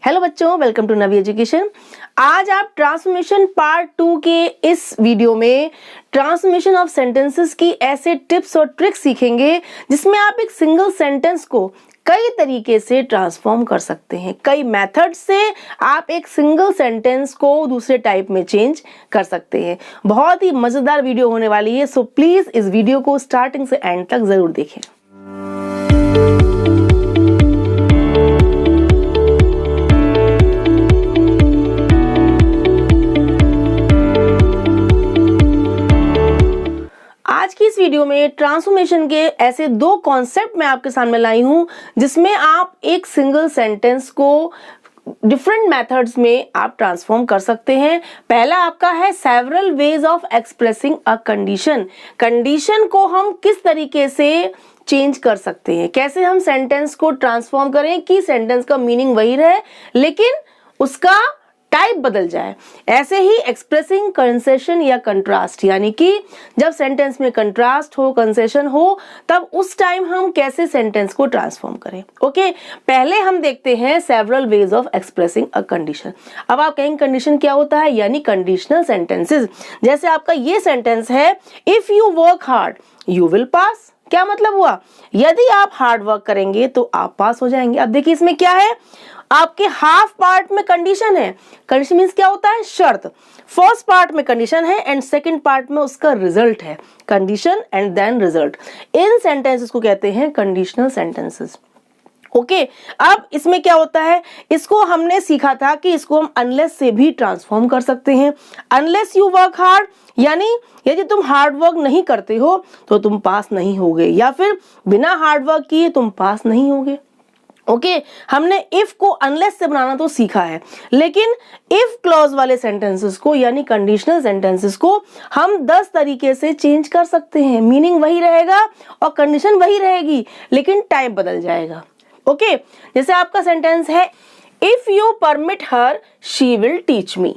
Hello बच्चों, welcome to Navi education. आज आप ट्रांसफॉर्मेशन पार्ट 2 के इस वीडियो में ट्रांसफॉर्मेशन ऑफ सेंटेंसेस की ऐसे टिप्स और ट्रिक्स सीखेंगे जिसमें आप एक सिंगल सेंटेंस को कई तरीके से ट्रांसफॉर्म कर सकते हैं। कई मेथड से आप एक सिंगल सेंटेंस को दूसरे टाइप में चेंज कर सकते हैं। बहुत ही मजेदार वीडियो होने वाली है, सो प्लीज इस वीडियो को स्टार्टिंग से एंड तक जरूर देखें। आज की इस वीडियो में ट्रांसफॉर्मेशन के ऐसे दो कॉन्सेप्ट मैं आपके सामने लाई हूं जिसमें आप एक सिंगल सेंटेंस को डिफरेंट मेथड्स में आप ट्रांसफॉर्म कर सकते हैं। पहला आपका है several ways of expressing a condition. Condition को हम किस तरीके से चेंज कर सकते हैं, कैसे हम सेंटेंस को ट्रांसफॉर्म करें कि सेंटेंस का मीनिंग वही रहे लेकिन उसका टाइप बदल जाए। ऐसे ही एक्सप्रेसिंग कंसेशन या कंट्रास्ट, यानी कि जब सेंटेंस में कंट्रास्ट हो, कंसेशन हो, तब उस टाइम हम कैसे सेंटेंस को ट्रांसफॉर्म करें। ओके, पहले हम देखते हैं several ways of expressing a condition. अब आप कहेंगे कंडीशन क्या होता है, यानी कंडीशनल सेंटेंसेस। जैसे आपका ये सेंटेंस है, if you work hard you will pass. क्या मतलब हुआ, यदि आप हार्ड वर्क करेंगे तो आप पास हो जाएंगे। अब देखिए इसमें क्या है, आपके हाफ पार्ट में कंडीशन है। कंडीशन मींस क्या होता है, शर्त। फर्स्ट पार्ट में कंडीशन है एंड सेकंड पार्ट में उसका रिजल्ट है। Condition and then result, in sentences को कहते हैं कंडीशनल सेंटेंसेस। ओके, अब इसमें क्या होता है, इसको हमने सीखा था कि इसको हम अनलेस से भी ट्रांसफॉर्म कर सकते हैं। अनलेस यू वर्क हार्ड, यानी यदि तुम हार्ड वर्क नहीं करते हो तो तुम पास नहीं होगे, या फिर बिना हार्ड वर्क किए तुम पास नहीं होगे। ओके, हमने इफ को अनलेस से बनाना तो सीखा है, लेकिन इफ क्लॉज वाले सेंटेंसेस को यानी कंडीशनल सेंटेंसेस को हम 10 तरीके से चेंज कर सकते हैं। मीनिंग वही रहेगा और कंडीशन वही रहेगी, लेकिन टाइप बदल जाएगा। ओके, जैसे आपका सेंटेंस है, if you permit her she will teach मी।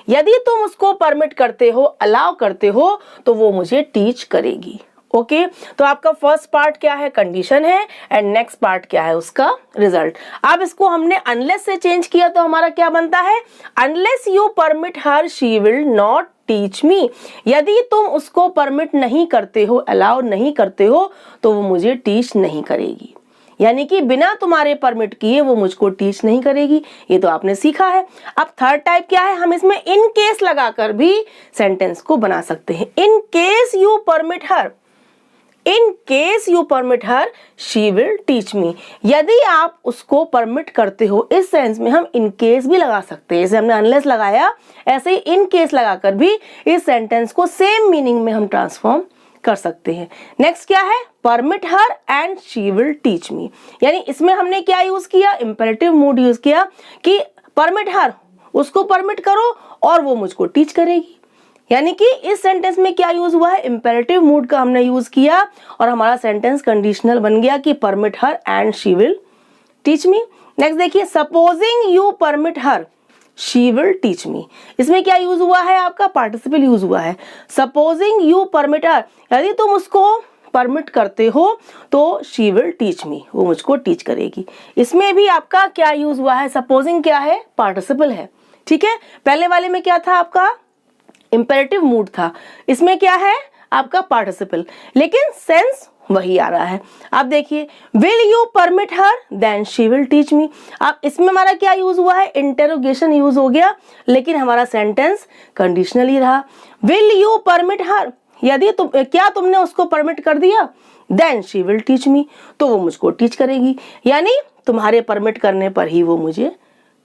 यदि तुम उसको परमिट करते हो, अलाउ करते हो, तो वो मुझे टीच करेगी। ओके, तो आपका फर्स्ट पार्ट क्या है, कंडीशन है, एंड नेक्स्ट पार्ट क्या है, उसका रिजल्ट। अब इसको हमने अनलेस से चेंज किया तो हमारा क्या बनता है, unless you permit her she will not teach मी। यदि तुम उसको परमिट नहीं करते हो, अलाउ नहीं करते हो, तो वो मुझे टीच नहीं करेगी। यानी कि बिना तुम्हारे परमिट किए वो मुझको टीच नहीं करेगी। ये तो आपने सीखा है। अब थर्ड टाइप क्या है, हम इसमें इन केस लगाकर भी सेंटेंस को बना सकते हैं। In case you permit her, in case you permit her she will teach मी। यदि आप उसको परमिट करते हो, इस सेंस में हम इन केस भी लगा सकते हैं। जैसे हमने अनलेस लगाया, ऐसे ही इन केस लगाकर भी इस सेंटेंस को सेम मीनिंग में हम ट्रांसफॉर्म कर सकते हैं। नेक्स्ट क्या है, permit her and she will teach me. यानी इसमें हमने क्या यूज किया, इंपेरेटिव मूड यूज किया कि परमिट हर, उसको परमिट करो और वो मुझको टीच करेगी। यानी कि इस सेंटेंस में क्या यूज हुआ है, इंपेरेटिव मूड का हमने यूज किया और हमारा सेंटेंस कंडीशनल बन गया कि permit her and she will teach me. Next देखिए, supposing you permit her she will teach me. इसमें क्या यूज हुआ है, आपका पार्टिसिपल यूज हुआ है। सपोजिंग यू परमिट हर, यदि तुम उसको परमिट करते हो तो शी विल टीच मी, वो मुझको टीच करेगी। इसमें भी आपका क्या यूज हुआ है, सपोजिंग क्या है, पार्टिसिपल है। ठीक है, पहले वाले में क्या था, आपका इंपेरेटिव मूड था, इसमें क्या है, आपका पार्टिसिपल, लेकिन सेंस वही आ रहा है। आप देखिए, will you permit her then she will teach me. अब इसमें हमारा क्या यूज हुआ है, इंटेरोगेशन यूज हो गया, लेकिन हमारा सेंटेंस कंडीशनल ही रहा। विल यू परमिट हर, यदि क्या तुमने उसको परमिट कर दिया, then she will teach me, तो वो मुझको टीच करेगी। यानी तुम्हारे परमिट करने पर ही वो मुझे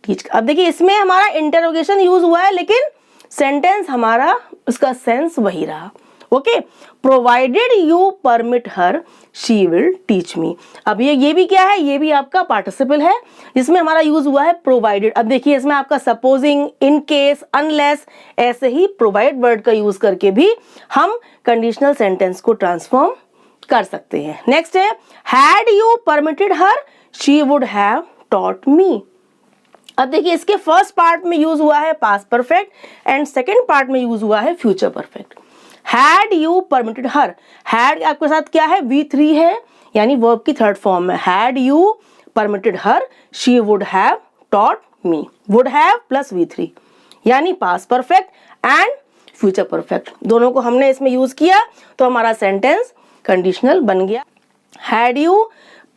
टीच। अब देखिए इसमें हमारा इंटेरोगेशन यूज हुआ है, लेकिन सेंटेंस हमारा, उसका सेंस वही रहा। Okay, provided you permit her she will teach me. अब ये भी क्या है, ये भी आपका पार्टिसिपल है जिसमें हमारा यूज हुआ है प्रोवाइडेड। अब देखिए इसमें आपका सपोजिंग, इन केस, अनलेस, ऐसे ही प्रोवाइड वर्ड का यूज करके भी हम कंडीशनल सेंटेंस को ट्रांसफॉर्म कर सकते हैं। नेक्स्ट है, had you permitted her she would have taught मी। अब देखिए इसके फर्स्ट पार्ट में यूज हुआ है past perfect and second part में यूज हुआ है future perfect. Had you permitted her, had आपके साथ क्या है, V3 है, यानी वर्ब की थर्ड फॉर्म में। Had you permitted her she would have taught me, would have plus V3 यानी past perfect and future perfect दोनों को हमने इसमें यूज किया तो हमारा सेंटेंस कंडीशनल बन गया। Had you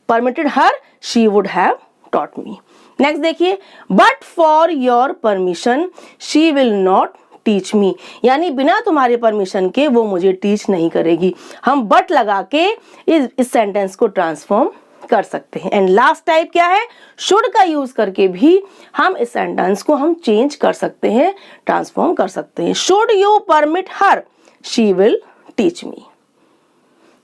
permitted her she would have taught me. Next देखिए, but for your permission she will not teach me, यानी बिना तुम्हारे परमिशन के वो मुझे टीच नहीं करेगी। हम बट लगा के इस सेंटेंस को ट्रांसफॉर्म कर सकते हैं। एंड लास्ट टाइप क्या है, शुड का यूज करके भी हम इस सेंटेंस को हम चेंज कर सकते हैं, ट्रांसफॉर्म कर सकते हैं। Should you permit her she will teach मी,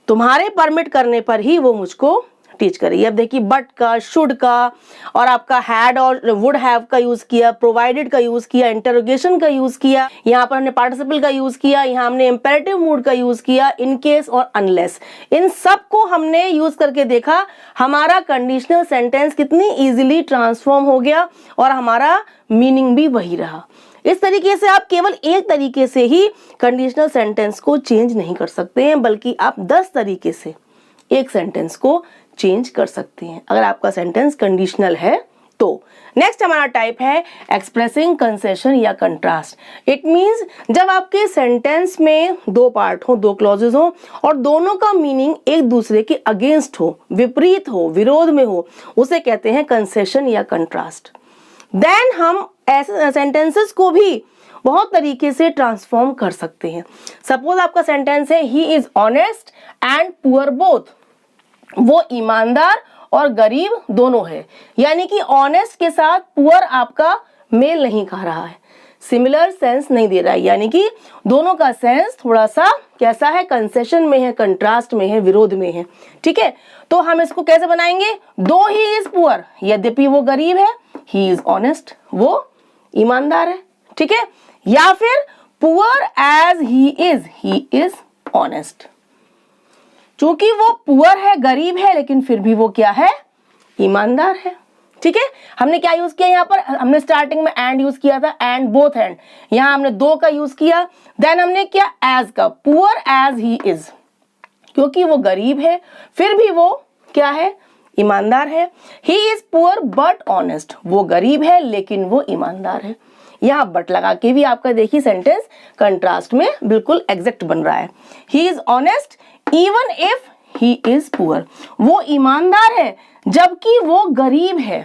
तुम्हारे परमिट करने पर ही वो मुझको टीच करेगी। अब देखिए बट का, शुड का और आपका हैड और वुड हैव का यूज किया, प्रोवाइडेड का यूज किया, इंटरोगेशन का यूज किया, यहाँ पर हमने पार्टिसिपल का यूज किया, यहाँ हमने इंपेरेटिव मूड का यूज किया, इन केस और अनलेस, इन सब को हमने यूज करके देखा हमारा कंडीशनल सेंटेंस कितनी इजीली ट्रांसफॉर्म हो गया और हमारा मीनिंग भी वही रहा। इस तरीके से आप केवल एक तरीके से ही कंडीशनल सेंटेंस को चेंज नहीं कर सकते हैं, बल्कि आप 10 तरीके से एक सेंटेंस को चेंज कर सकते हैं अगर आपका सेंटेंस कंडीशनल है तो। नेक्स्ट हमारा टाइप है एक्सप्रेसिंग कंसेशन या कंट्रास्ट। इट मींस जब आपके सेंटेंस में दो पार्ट हो, दो क्लॉजेस हो और दोनों का मीनिंग एक दूसरे के अगेंस्ट हो, विपरीत हो, विरोध में हो, उसे कहते हैं कंसेशन या कंट्रास्ट। देन हम ऐसे सेंटेंसेस को भी बहुत तरीके से ट्रांसफॉर्म कर सकते हैं। सपोज आपका सेंटेंस है ही is honest and poor both, वो ईमानदार और गरीब दोनों है, यानी कि ऑनेस्ट के साथ पुअर आपका मेल नहीं खा रहा है, सिमिलर सेंस नहीं दे रहा है, यानी कि दोनों का सेंस थोड़ा सा कैसा है, कंसेशन में है, कंट्रास्ट में है, विरोध में है। ठीक है, तो हम इसको कैसे बनाएंगे, दो ही इज पुअर, यद्यपि वो गरीब है, ही इज ऑनेस्ट, वो ईमानदार है। ठीक है, या फिर poor as he is honest, चूंकि वो पुअर है, गरीब है, लेकिन फिर भी वो क्या है, ईमानदार है। ठीक है, हमने क्या यूज किया, यहाँ पर हमने स्टार्टिंग में एंड यूज किया था, एंड बोथ एंड, यहाँ हमने दो का यूज किया। देन हमने क्या, एज का, पुअर एज ही इज, क्योंकि वो गरीब है फिर भी वो क्या है, ईमानदार है। ही इज पुअर बट ऑनेस्ट, वो गरीब है लेकिन वो ईमानदार है। यहाँ बट लगा के भी आपका देखिए सेंटेंस कंट्रास्ट में बिल्कुल एग्जैक्ट बन रहा है। ही is honest even if he is poor, वो ईमानदार है जबकि वो गरीब है।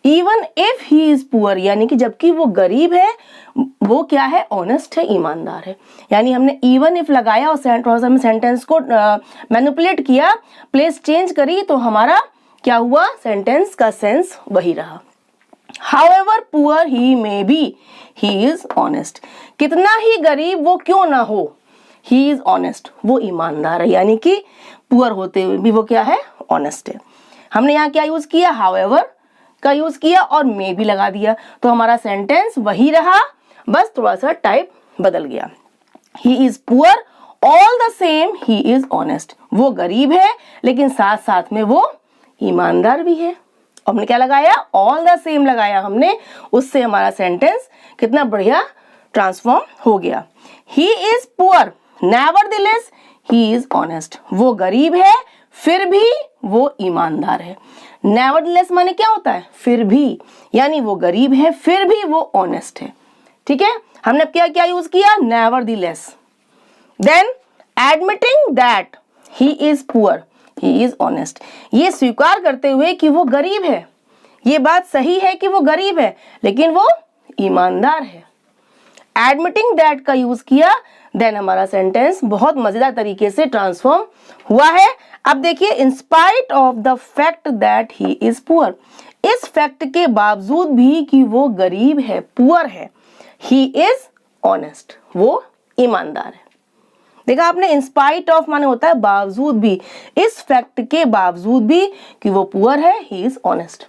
Even if he is poor, यानी कि जबकि वो गरीब है वो क्या है, ऑनेस्ट है, ईमानदार है। यानी हमने इवन इफ लगाया और सेंटेंस को मैनिपुलेट किया, प्लेस चेंज करी, तो हमारा क्या हुआ, सेंटेंस का सेंस वही रहा। However poor he may be, he is honest, कितना ही गरीब वो क्यों ना हो, he is honest, वो ईमानदार है, यानी कि पुअर होते हुए भी वो क्या है, ऑनेस्ट है। हमने यहाँ क्या यूज किया, however का यूज किया और may भी लगा दिया, तो हमारा सेंटेंस वही रहा, बस थोड़ा सा टाइप बदल गया। he is poor all the same he is honest, वो गरीब है लेकिन साथ साथ में वो ईमानदार भी है। हमने क्या लगाया, ऑल द सेम लगाया हमने, उससे हमारा सेंटेंस कितना बढ़िया ट्रांसफॉर्म हो गया। ही is poor nevertheless he is honest, वो गरीब है फिर भी वो ईमानदार है। नेवरदलेस माने क्या होता है, फिर भी, यानी वो गरीब है फिर भी वो ऑनेस्ट है। ठीक है, हमने क्या क्या यूज किया, nevertheless. Then admitting that he is poor he is honest, ये स्वीकार करते हुए कि वो गरीब है, ये बात सही है कि वो गरीब है लेकिन वो ईमानदार है। एडमिटिंग दैट का यूज किया, देन हमारा सेंटेंस बहुत मजेदार तरीके से ट्रांसफॉर्म हुआ है। अब देखिए, in spite of the fact that he is poor, इस फैक्ट के बावजूद भी कि वो गरीब है, पुअर है, ही इज ऑनेस्ट, वो ईमानदार है। देखा आपने, इंस्पाइट ऑफ माने होता है बावजूद भी, इस फैक्ट के बावजूद भी कि वो पुअर है, ही इज ऑनेस्ट।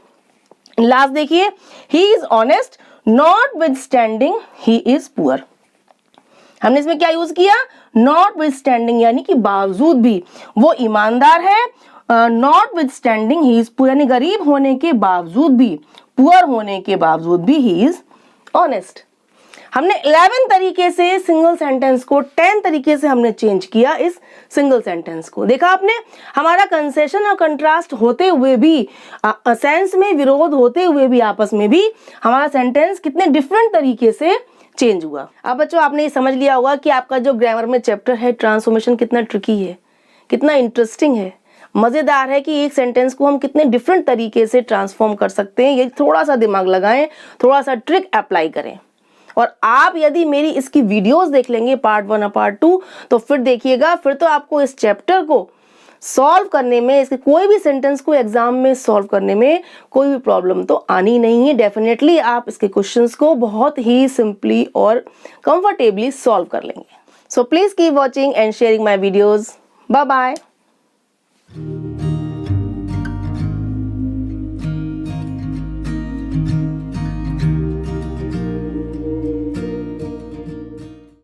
लास्ट देखिए, ही is honest not with standing he is poor, हमने इसमें क्या यूज किया, नॉट विद स्टैंडिंग, यानी कि बावजूद भी वो ईमानदार है, not with standing he is poor, यानी गरीब होने के बावजूद भी, पुअर होने के बावजूद भी ही इज ऑनेस्ट। हमने 11 तरीके से सिंगल सेंटेंस को 10 तरीके से हमने चेंज किया इस सिंगल सेंटेंस को। देखा आपने, हमारा कंसेशन और कंट्रास्ट होते हुए भी, सेंस में विरोध होते हुए भी, आपस में भी हमारा सेंटेंस कितने डिफरेंट तरीके से चेंज हुआ। अब बच्चों आपने ये समझ लिया होगा कि आपका जो ग्रामर में चैप्टर है ट्रांसफॉर्मेशन कितना ट्रिकी है, कितना इंटरेस्टिंग है, मजेदार है कि एक सेंटेंस को हम कितने डिफरेंट तरीके से ट्रांसफॉर्म कर सकते हैं। ये थोड़ा सा दिमाग लगाएं, थोड़ा सा ट्रिक अप्लाई करें। और आप यदि मेरी इसकी वीडियोस देख लेंगे पार्ट 1 और पार्ट 2, तो फिर देखिएगा, फिर तो आपको इस चैप्टर को सॉल्व करने में, इसके कोई भी सेंटेंस को एग्जाम में सॉल्व करने में कोई भी प्रॉब्लम तो आनी नहीं है। डेफिनेटली आप इसके क्वेश्चंस को बहुत ही सिंपली और कंफर्टेबली सॉल्व कर लेंगे। So please keep watching and sharing my videos. Bye bye.